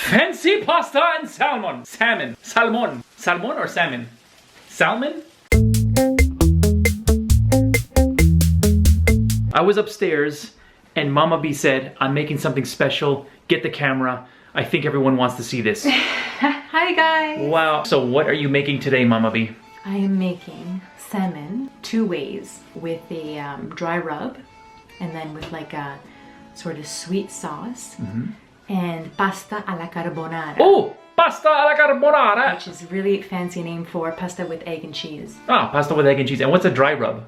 Fancy pasta and salmon. Salmon. Salmon. Salmon or salmon? Salmon? I was upstairs and Mama B said, I'm making something special. Get the camera. I think everyone wants to see this. Hi guys. Wow. So what are you making today, Mama B? I am making salmon 2 ways, with a dry rub and then with like a sort of sweet sauce, and pasta alla carbonara. Oh, pasta alla carbonara. Which is a really fancy name for pasta with egg and cheese. Ah, pasta with egg and cheese. And what's a dry rub?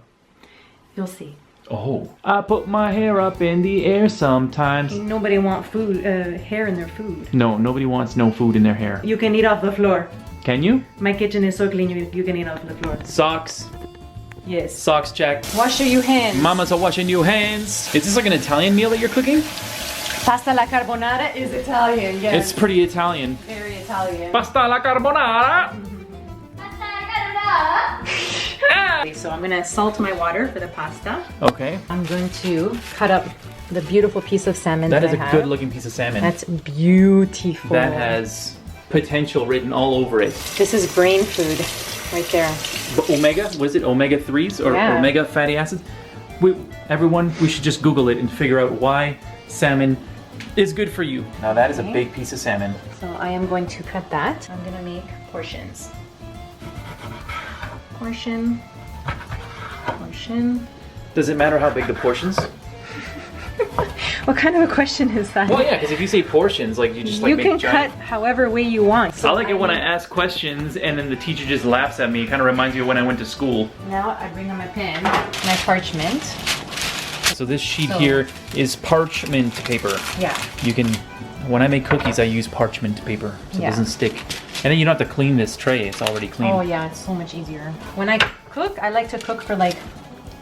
You'll see. Oh. I put my hair up in the air sometimes. Nobody wants food, hair in their food. No, nobody wants no food in their hair. You can eat off the floor. Can you? My kitchen is so clean, you can eat off the floor. Socks. Yes. Socks check. Wash your hands. Mamas are washing your hands. Is this like an Italian meal that you're cooking? Pasta alla carbonara is Italian, yes. It's pretty Italian. Very Italian. Pasta alla carbonara. Okay, so I'm gonna salt my water for the pasta. Okay. I'm going to cut up the beautiful piece of salmon That is I a have. good looking piece of salmon. That's beautiful. That has potential written all over it. This is brain food right there. But omega, what is it? Omega 3s or Yeah. omega fatty acids? Everyone, we should just Google it and figure out why salmon is good for you. Now that is a big piece of salmon. So I am going to cut that. I'm gonna make portions. Portion. Portion. Does it matter how big the portions? What kind of a question is that? Well, yeah, because if you say portions, like you just like you make can giant. cut however way you want. I like it when I ask questions and then the teacher just laughs at me. It kind of reminds me of when I went to school. Now I bring out my pen, my parchment. So this sheet here is parchment paper. Yeah. You can, when I make cookies, I use parchment paper so it doesn't stick. And then you don't have to clean this tray, it's already clean. Oh yeah, it's so much easier. When I cook, I like to cook for like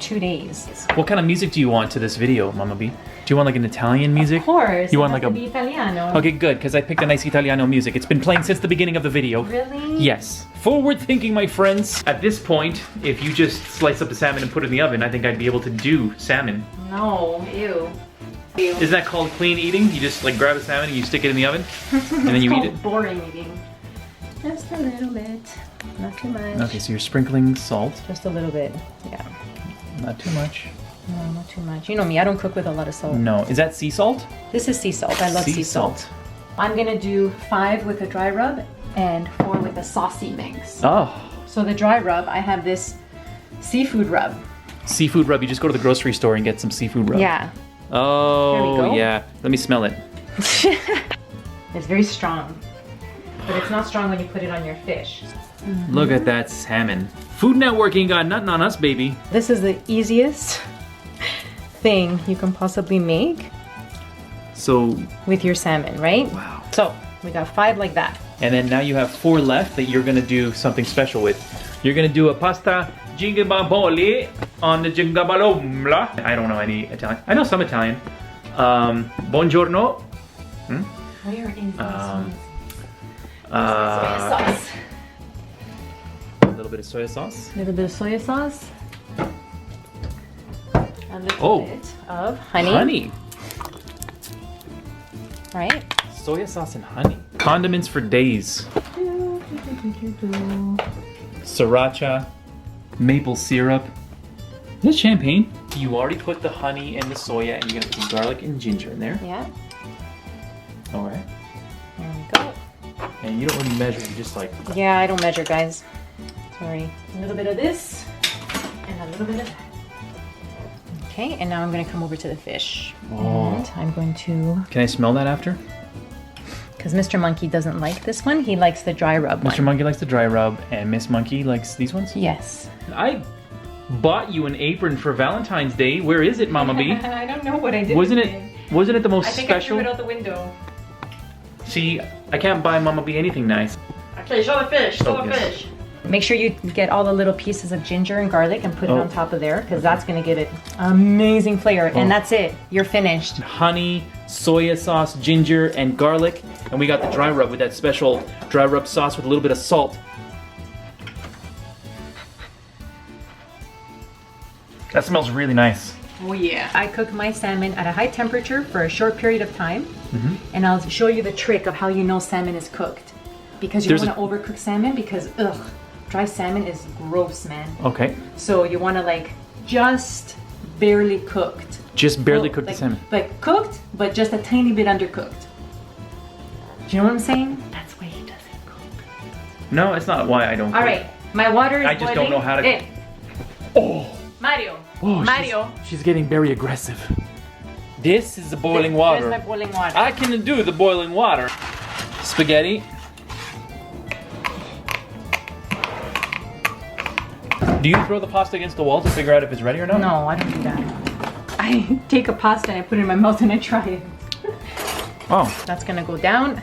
2 days. What kind of music do you want to this video, Mama B? Do you want like an Italian music? Of course. You want like a... Be Italiano. Okay, good, because I picked a nice Italiano music. It's been playing since the beginning of the video. Really? Yes. Forward thinking, my friends. At this point, if you just slice up the salmon and put it in the oven, I think I'd be able to do salmon. No, ew. Ew. Isn't that called clean eating? You just like grab a salmon and you stick it in the oven, and then you eat it? Boring eating. Just a little bit. Not too much. Okay, so you're sprinkling salt. Just a little bit. Yeah. Not too much. No, not too much. You know me, I don't cook with a lot of salt. No. Is that sea salt? This is sea salt. I love sea salt. I'm gonna do 5 with a dry rub and 4 with a saucy mix. Oh. So the dry rub, I have this seafood rub. Seafood rub. You just go to the grocery store and get some seafood rub. Yeah. Oh, There we go. yeah. Let me smell it. It's very strong. But it's not strong when you put it on your fish. Look at that salmon. Food networking got nothing on us, baby. This is the easiest thing you can possibly make So, with your salmon, right? wow. So we got 5 like that. And then now you have 4 left that you're gonna do something special with. You're gonna do a pasta gingababoli on the gingabalomla. I don't know any Italian. I know some Italian. Buongiorno. Where is this one? A Sauce. little bit of soy sauce. A little bit of soy sauce. A little bit of honey. Honey. Right? Soy sauce and honey. Condiments for days. Sriracha. Maple syrup. Is this champagne? You already put the honey and the soya and you're gonna put garlic and ginger in there. Yeah. Alright. There we go. And you don't really measure, you just like... Yeah, I don't measure, guys. Sorry. A little bit of this and a little bit of that. Okay, and now I'm gonna come over to the fish. Oh. And I'm going to... Can I smell that after? Because Mr. Monkey doesn't like this one. He likes the dry rub one. Mr. Monkey likes the dry rub and Miss Monkey likes these ones? Yes. I bought you an apron for Valentine's Day. Where is it, Mama B? I don't know what I did. Wasn't it the most I think special? I threw it out the window. See, I can't buy Mama B anything nice. Okay, show the fish. Show Oh, the yes. fish. Make sure you get all the little pieces of ginger and garlic and put it on top of there, because that's gonna give it amazing flavor. And that's it. You're finished. Honey, soya sauce, ginger, and garlic. And we got the dry rub with that special dry rub sauce with a little bit of salt. That smells really nice. Oh yeah. I cook my salmon at a high temperature for a short period of time. And I'll show you the trick of how you know salmon is cooked. Because you don't want to overcook salmon because, dry salmon is gross, man. Okay. So you want to like just barely cooked. Just barely cooked the salmon. Like cooked, but just a tiny bit undercooked. Do you know what I'm saying? That's why he doesn't cook. No, it's not why I don't cook. All right, my water is I just don't know how to cook. Oh, Mario. Oh, Mario. She's getting very aggressive. This is the boiling water. This is my boiling water. I can do the boiling water. Spaghetti. Do you throw the pasta against the wall to figure out if it's ready or not? No, I don't do that. I take a pasta and I put it in my mouth and I try it. Oh. That's gonna go down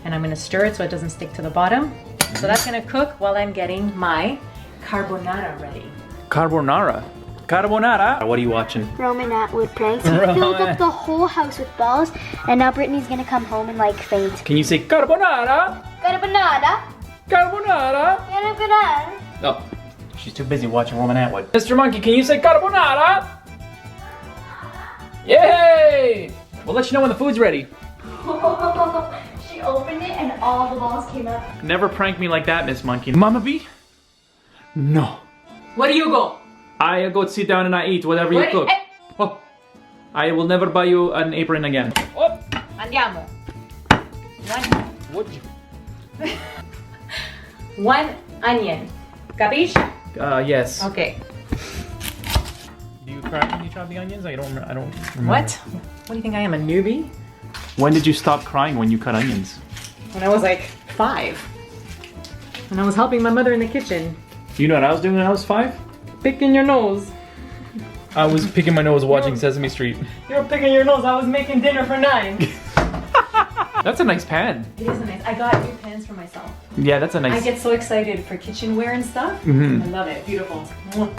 and I'm gonna stir it so it doesn't stick to the bottom. So that's gonna cook while I'm getting my carbonara ready. Carbonara. Carbonara. What are you watching? Roman Atwood pranks. He filled up the whole house with balls, and now Brittany's gonna come home and like faint. Can you say carbonara? Carbonara. Carbonara. Carbonara. Oh, she's too busy watching Roman Atwood. Mr. Monkey, can you say carbonara? Yay! We'll let you know when the food's ready. She opened it and all the balls came up. Never prank me like that, Miss Monkey. Mama B? No. Where do you go? I go sit down and I eat whatever you cook. Oh, I will never buy you an apron again. Oh. Andiamo. What? One onion. Capiche? Yes. Okay. Do you cry when you chop the onions? I don't remember. What? What do you think I am, a newbie? When did you stop crying when you cut onions? When I was like 5. When I was helping my mother in the kitchen. You know what I was doing when I was 5? Picking your nose. I was picking my nose watching Sesame Street. You were picking your nose. I was making dinner for 9. That's a nice pan. It is a nice. I got new pans for myself. Yeah, that's a nice. I get so excited for kitchenware and stuff. Mhm. I love it. Beautiful.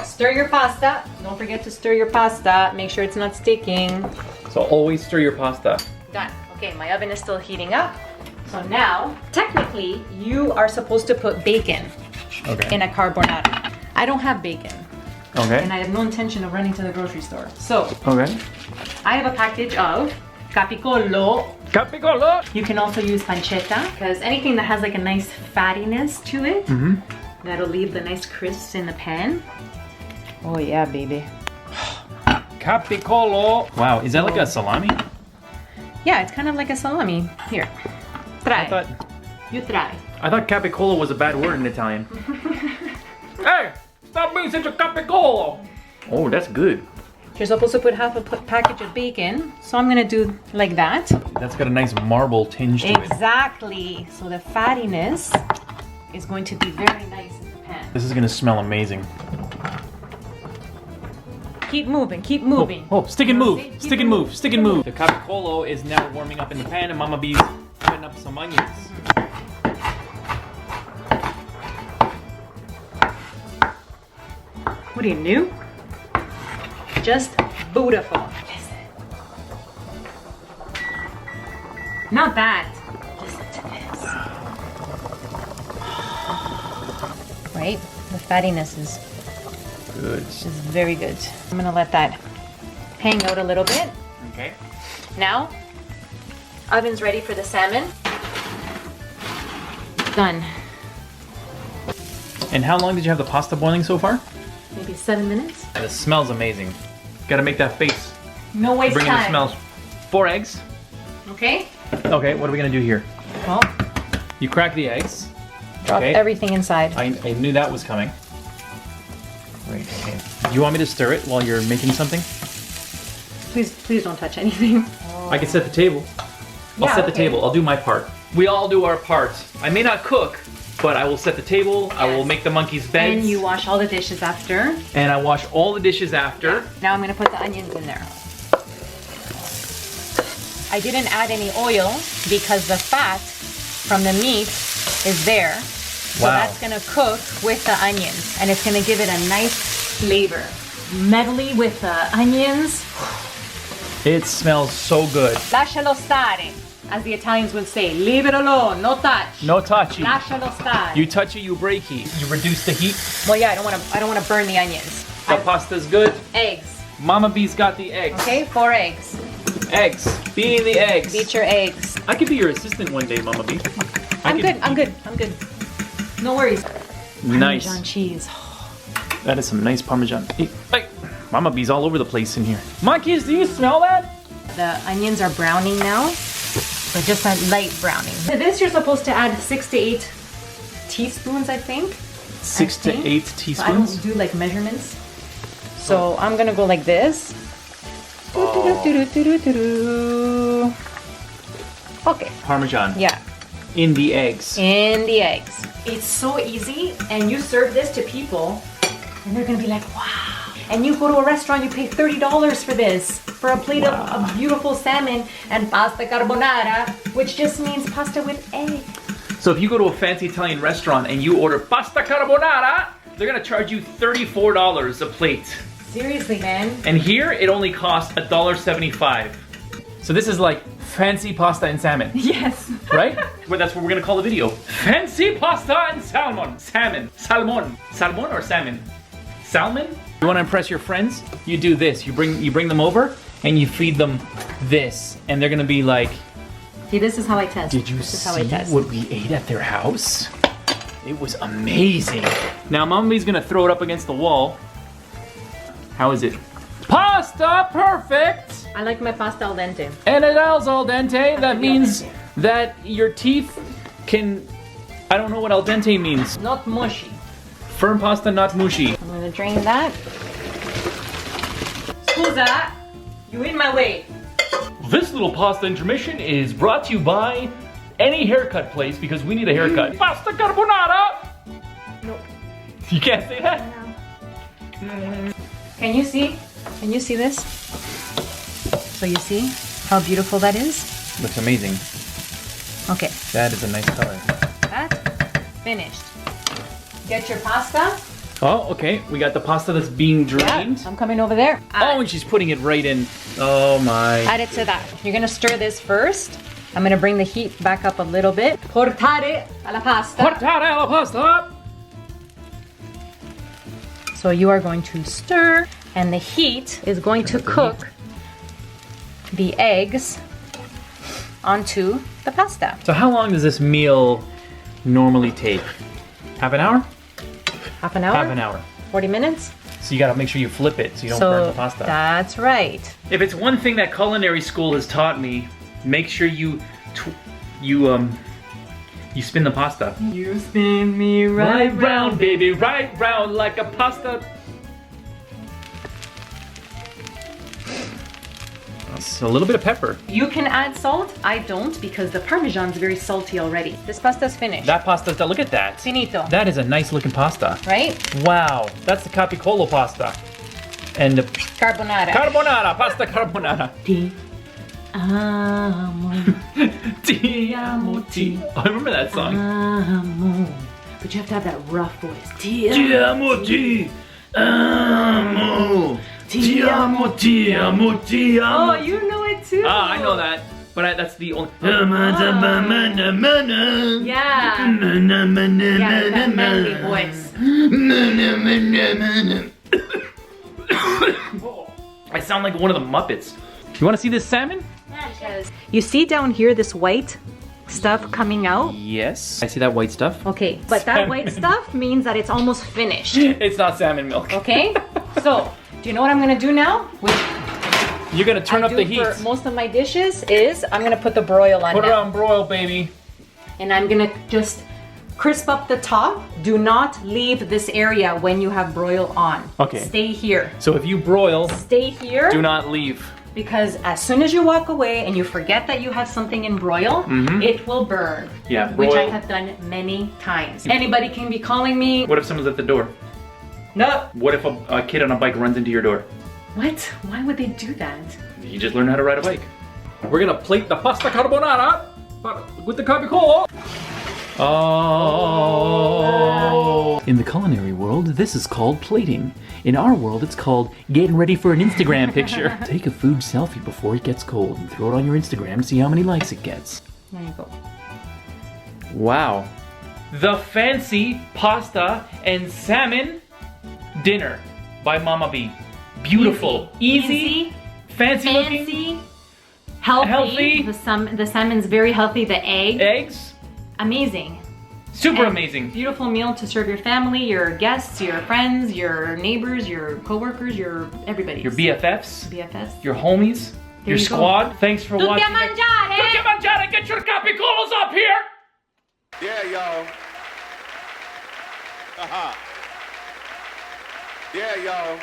Stir your pasta. Don't forget to stir your pasta. Make sure it's not sticking. So always stir your pasta. Done. Okay, my oven is still heating up. So now, technically, you are supposed to put bacon in a carbonara. I don't have bacon. Okay. And I have no intention of running to the grocery store. So, Okay. I have a package of capicolo. Capicolo. You can also use pancetta, because anything that has like a nice fattiness to it, that'll leave the nice crisps in the pan. Oh yeah, baby. Capicolo. Wow, is that like a salami? Yeah, it's kind of like a salami. Here, try. You try. I thought capicolo was a bad word in Italian. Hey, stop being such a capicolo. Oh, that's good. You're supposed to put half a package of bacon, so I'm gonna do like that. That's got a nice marble tinge to it. Exactly. So the fattiness is going to be very nice in the pan. This is gonna smell amazing. Keep moving, keep moving. Oh, stick and move, See? stick and move, stick and move. The capicolo is now warming up in the pan and Mama B's putting up some onions. What are you, new? Just beautiful. Not that. Listen to this. Right? The fattiness is Good. very good. I'm gonna let that hang out a little bit. Okay. Now, oven's ready for the salmon. Done. And how long did you have the pasta boiling so far? Maybe 7 minutes. And it smells amazing. Gotta make that face. No waste Bring in the time. smells. 4 eggs. Okay? Okay, what are we gonna do here? Well, You crack the eggs. drop Okay. everything inside. I knew that was coming. Great, okay. Do you want me to stir it while you're making something? Please don't touch anything. I can set the table. I'll Yeah, set the okay. table. I'll do my part. We all do our parts. I may not cook, but I will set the table. I will Yes. make the monkeys' beds. And you wash all the dishes after. And I wash all the dishes after. Now I'm gonna put the onions in there. I didn't add any oil because the fat from the meat is there. So Wow. that's gonna cook with the onions and it's gonna give it a nice flavor. Medley with the onions. It smells so good. Lascialo stare, as the Italians would say. Leave it alone, no touch. No touchy. Lascialo stare. You touch it, you break it. You reduce the heat. Well, yeah, I don't wanna burn the onions. The pasta's good. Eggs. Mama B's got the eggs. Okay, 4 eggs. Eggs. Beating the eggs. Beat your eggs. I could be your assistant one day, Mama B. I'm good. No worries. Nice. Parmesan cheese. That is some nice Parmesan. Hey, Mama B's all over the place in here. Monkeys, do you smell that? The onions are browning now, but just a light browning. To this, you're supposed to add 6 to 8 teaspoons, I think. 6 to 8 So I teaspoons? don't do like measurements. So I'm gonna go like this. Okay. Parmesan. Yeah. In the eggs. In the eggs. It's so easy, and you serve this to people, and they're gonna be like, wow. And you go to a restaurant, you pay $30 for this, for a plate of beautiful salmon and pasta carbonara, which just means pasta with egg. So if you go to a fancy Italian restaurant and you order pasta carbonara, they're gonna charge you $34 a plate. Seriously, man. And here, it only costs $1.75. So this is like fancy pasta and salmon. Yes. Right? Well, that's what we're gonna call the video. Fancy pasta and salmon. Salmon. Salmon. Salmon or salmon? Salmon? You wanna impress your friends? You do this. You bring them over and you feed them this. And they're gonna be like, Okay, this is how I test. did you this is how see I test. what we ate at their house? It was amazing. Now Mommy's gonna throw it up against the wall. How is it? Pasta perfect! I like my pasta al dente. And it is al dente. That means that your teeth can... I don't know what al dente means. Not mushy. Firm pasta, not mushy. I'm gonna drain that. Scusa, you in my way. This little pasta intermission is brought to you by any haircut place because we need a haircut. Pasta carbonara! No. You can't say that? Can you see? Can you see this? So you see how beautiful that is? Looks amazing. Okay, That is a nice color. that's finished. Get your pasta. Oh, okay. We got the pasta that's being drained. I'm coming over there. Oh, and she's putting it right in. Oh my. Add it to that. You're gonna stir this first. I'm gonna bring the heat back up a little bit. Portare alla pasta. Portare alla pasta! So you are going to stir, and the heat is going to cook the eggs onto the pasta. So how long does this meal normally take? Half an hour? Half an hour? Half an hour. 40 minutes? So you gotta make sure you flip it so you don't burn the So pasta. that's right. If it's one thing that culinary school has taught me, make sure you spin the pasta. You spin me Right round, baby, right round like a pasta. So a little bit of pepper. You can add salt. I don't because the Parmesan's very salty already. This pasta's finished. That pasta's done. Look at that. Finito. That is a nice looking pasta. Right? Wow, that's the capicolo pasta. And the Carbonara. carbonara, pasta carbonara. Ti amo. Ti amo, ti. Oh, I remember that song. Amo. But you have to have that rough voice. Ti Ti amo, ti amo. Ti amo, ti amo, ti amo. Oh, you know it too. Ah, I know that. But that's the only. Yeah. Yeah, that manly voice. I sound like one of the Muppets. You want to see this salmon? You see down here this white stuff coming out? Yes. I see that white stuff. Okay, but that white stuff means that it's almost finished. It's not salmon milk. Okay? So, do you know what I'm gonna do now? Which You're gonna turn I up do the heat. for most of my dishes is I'm gonna put the broil on Put it now. on broil, baby. And I'm gonna just crisp up the top. Do not leave this area when you have broil on. Okay. Stay here. So if you broil, Stay here. do not leave. Because as soon as you walk away and you forget that you have something in broil, it will burn. Yeah, Which I broil. have done many times. Anybody can be calling me. What if someone's at the door? No. What if a kid on a bike runs into your door? What? Why would they do that? You just learn how to ride a bike. We're gonna plate the pasta carbonara with the capicolo. Oh. In the culinary world, this is called plating. In our world, it's called getting ready for an Instagram picture. Take a food selfie before it gets cold and throw it on your Instagram to see how many likes it gets. There you go. Wow. The fancy pasta and salmon dinner by Mama B. beautiful, easy, fancy looking, healthy. Healthy. The salmon's very healthy. The eggs, amazing. super And amazing. Beautiful meal to serve your family, your guests, your friends, your neighbors, your coworkers, your everybody. Your BFFs, BFFs. your homies, your you go. squad. Thanks for Tutti a watching. mangiare! Tutti a mangiare! Get your capicolos up here! Yeah, y'all. Yeah, y'all.